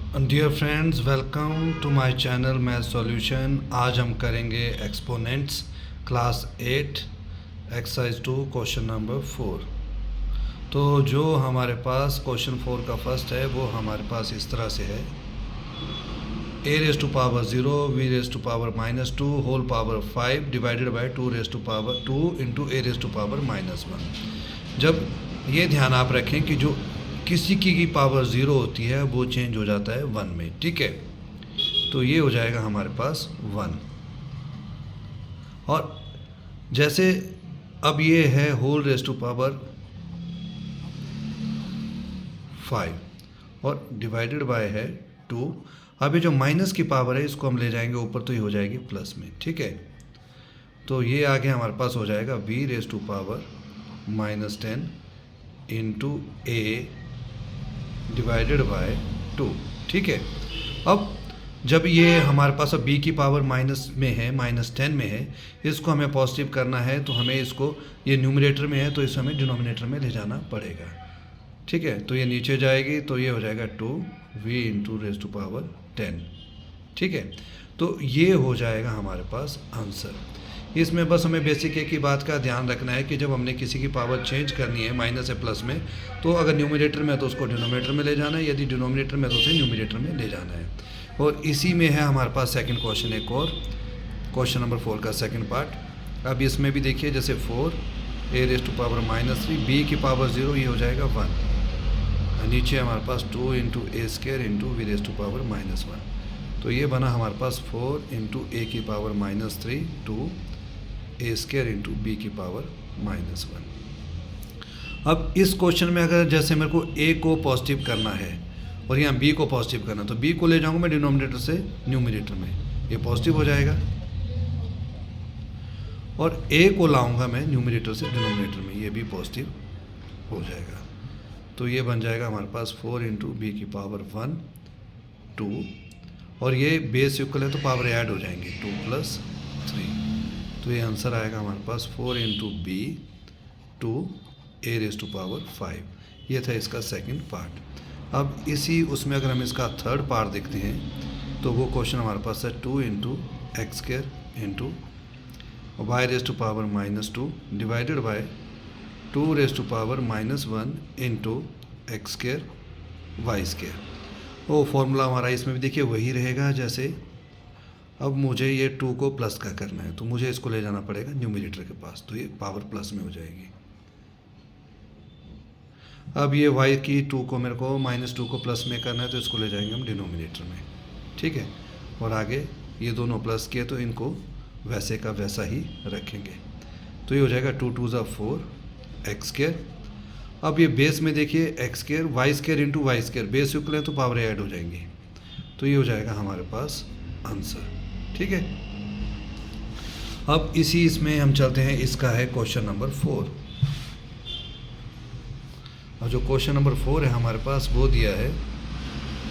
Dear friends, welcome to my channel math solution. आज हम करेंगे exponents class 8 exercise 2 question number 4। तो जो हमारे पास क्वेश्चन 4 का फर्स्ट है वो हमारे पास इस तरह से है। a raise to power 0 v raise to power -2 whole power 5 divided by 2 raise to power 2 into a raise to power -1। जब ये ध्यान आप रखें कि जो किसी की पावर 0 होती है वो चेंज हो जाता है 1 में, ठीक है। तो ये हो जाएगा हमारे पास 1। और जैसे अब ये है होल रेज टू पावर 5 और डिवाइडेड बाय है 2। अब ये जो माइनस की पावर है इसको हम ले जाएंगे ऊपर, तो ये हो जाएगी प्लस में, ठीक है। तो ये आगे हमारे पास हो जाएगा v raise to power -10 into a divided by 2, ठीक है। अब जब ये हमारे पास अब b की पावर माइनस में है, -10 में है, इसको हमें पॉजिटिव करना है तो हमें इसको, ये न्यूमरेटर में है तो इसे हमें डिनोमिनेटर में ले जाना पड़ेगा, ठीक है। तो ये नीचे जाएगी तो ये हो जाएगा 2v into raise to power 10, ठीक है। तो ये हो जाएगा हमारे पास आंसर। इसमें बस हमें बेसिक एक ही बात का ध्यान रखना है कि जब हमने किसी की पावर चेंज करनी है माइनस से प्लस में, तो अगर न्यूमरेटर में है तो उसको डिनोमिनेटर में ले जाना है, यदि डिनोमिनेटर में तो उसे न्यूमरेटर में ले जाना है। और इसी में है हमारे पास सेकंड क्वेश्चन, एक और क्वेश्चन नंबर 4 का सेकंड पार्ट। अब इसमें भी देखिए, जैसे 4 a raise to power -3 b की पावर 0, ये हो जाएगा 1। नीचे हमारे पास 2 into A square into V raise to power -1। तो ये बना हमारे पास 4 इंटू ए की पावर -3 2 ए स्केयर इंटू बी की पावर -1। अब इस क्वेश्चन में अगर जैसे मेरे को ए को पॉजिटिव करना है और यहाँ बी को पॉजिटिव करना है, तो बी को ले जाऊँगा मैं डिनोमिनेटर से न्यूमरेटर में, ये पॉजिटिव हो जाएगा। और ए को लाऊंगा मैं न्यूमरेटर से डिनोमिनेटर में, ये भी पॉजिटिव हो जाएगा। तो ये बन जाएगा हमारे पास 4 इंटू बी की पावर 1 2, और ये बेस इक्वल है तो पावर ऐड हो जाएंगे 2 + 3। तो ये आंसर आएगा हमारे पास 4 into B 2 A raise to power 5। ये था इसका सेकंड पार्ट। अब इसी उसमें अगर हम इसका थर्ड पार्ट देखते हैं तो वो क्वेश्चन हमारे पास है 2 into X square into Y raise to power -2 divided by 2 raise to power -1 into X square Y square. वो फॉर्मूला हमारा इसमें भी देखिए वही रहेगा जैसे। अब मुझे ये 2 को प्लस का करना है तो मुझे इसको ले जाना पड़ेगा न्यूमरेटर के पास, तो ये पावर प्लस में हो जाएगी। अब ये y की 2 को मेरे को -2 को प्लस में करना है तो इसको ले जाएंगे हम डिनोमिनेटर में, ठीक है। और आगे ये दोनों प्लस किए तो इनको वैसे का वैसा ही रखेंगे। तो ये हो जाएगा 2 2 ज़ा 4 एक्स स्क्र। अब ये बेस में देखिए X square Y square into Y square, base equal है तो पावर ऐड हो जाएंगी। तो ये हो जाएगा हमारे पास आंसर, ठीक है। अब इसी इसमें हम चलते हैं, इसका है क्वेश्चन नंबर 4। और जो क्वेश्चन नंबर 4 है हमारे पास वो दिया है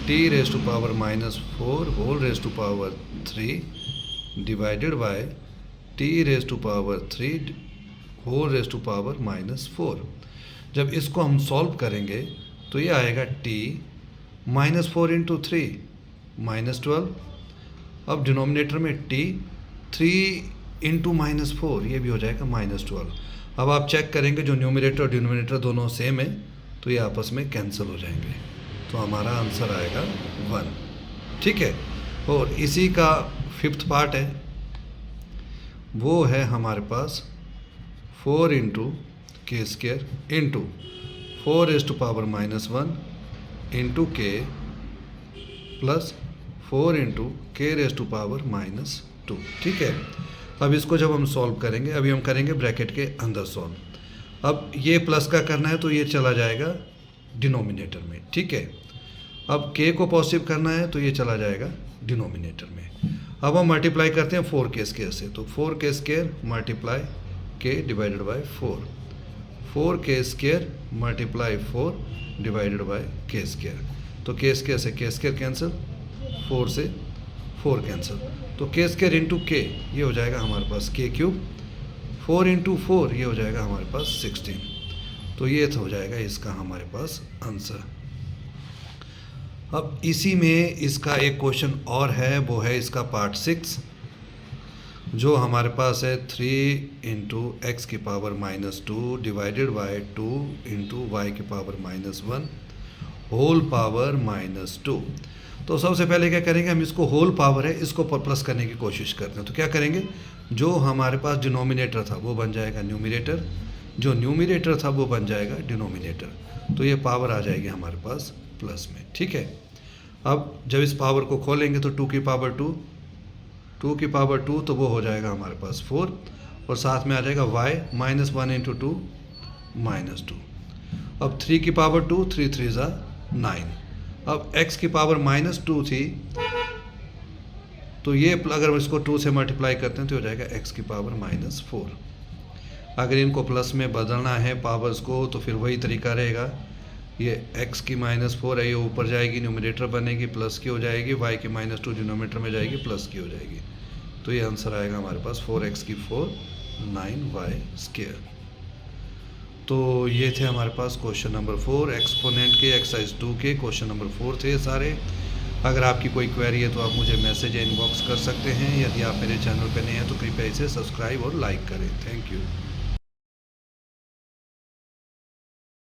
t raise to power -4 whole raise to power 3 divided by t raise to power 3 whole raise to power -4। जब इसको हम सॉल्व करेंगे तो ये आएगा t -4 इंटू 3 -12। अब डिनोमिनेटर में t 3 इंटू -4, ये भी हो जाएगा -12। अब आप चेक करेंगे जो न्यूमरेटर और डिनोमिनेटर दोनों सेम है तो ये आपस में कैंसिल हो जाएंगे, तो हमारा आंसर आएगा 1, ठीक है। और इसी का फिफ्थ पार्ट है, वो है हमारे पास 4 into K square into 4 raise to power -1 into K plus 4 into K raise to power -2, ठीक है। अब इसको जब हम सॉल्व करेंगे, अभी हम करेंगे ब्रैकेट के अंदर सॉल्व। अब ये प्लस का करना है तो ये चला जाएगा डिनोमिनेटर में, ठीक है। अब k को पॉजिटिव करना है तो ये चला जाएगा डिनोमिनेटर में। अब हम मल्टीप्लाई करते हैं 4k स्क्वायर से, तो 4k square multiply k divided by 4 square multiply 4 divided by k square. तो k स्क्वायर से k स्क्वायर कैंसिल, 4 से 4 कैंसिल, तो k स्क्वायर इंटू k ये हो जाएगा हमारे पास k क्यूब, 4 इंटू 4 ये हो जाएगा हमारे पास 16। तो ये हो जाएगा इसका हमारे पास आंसर। अब इसी में इसका एक क्वेश्चन और है, वो है इसका पार्ट 6, जो हमारे पास है 3 इंटू एक्स की power -2 divided by 2 into Y की पावर -1 होल पावर -2। तो सबसे पहले क्या करेंगे, हम इसको होल पावर है इसको प्लस करने की कोशिश करते हैं। तो क्या करेंगे, जो हमारे पास डिनोमिनेटर था वो बन जाएगा न्यूमिनेटर, जो न्यूमिनेटर था वो बन जाएगा डिनोमिनेटर। तो ये पावर आ जाएगी हमारे पास प्लस में, ठीक है। अब जब इस पावर को खोलेंगे तो 2 की पावर 2 की पावर 2 तो वो हो जाएगा हमारे पास 4, और साथ में आ जाएगा y -1 इंटू 2 -2। अब 3 की पावर 2, 3 3 ज़ा 9। अब x की पावर -2 थी, तो ये अगर इसको 2 से मल्टीप्लाई करते हैं तो हो जाएगा x की पावर -4। अगर इनको प्लस में बदलना है पावर्स को तो फिर वही तरीका रहेगा, ये x की -4 है ये ऊपर जाएगी न्यूमिनेटर बनेगी प्लस की हो जाएगी, y की -2 डिनोमिनेटर में जाएगी प्लस की हो जाएगी। तो ये आंसर आएगा हमारे पास 4x की 4 9y²। तो ये थे हमारे पास क्वेश्चन नंबर 4 एक्सपोनेंट के एक्सरसाइज 2 के क्वेश्चन नंबर 4 थे सारे। अगर आपकी कोई क्वेरी है तो आप मुझे मैसेज या इनबॉक्स कर सकते हैं। यदि आप मेरे चैनल पर नए हैं तो कृपया इसे सब्सक्राइब और लाइक करें। Thank you.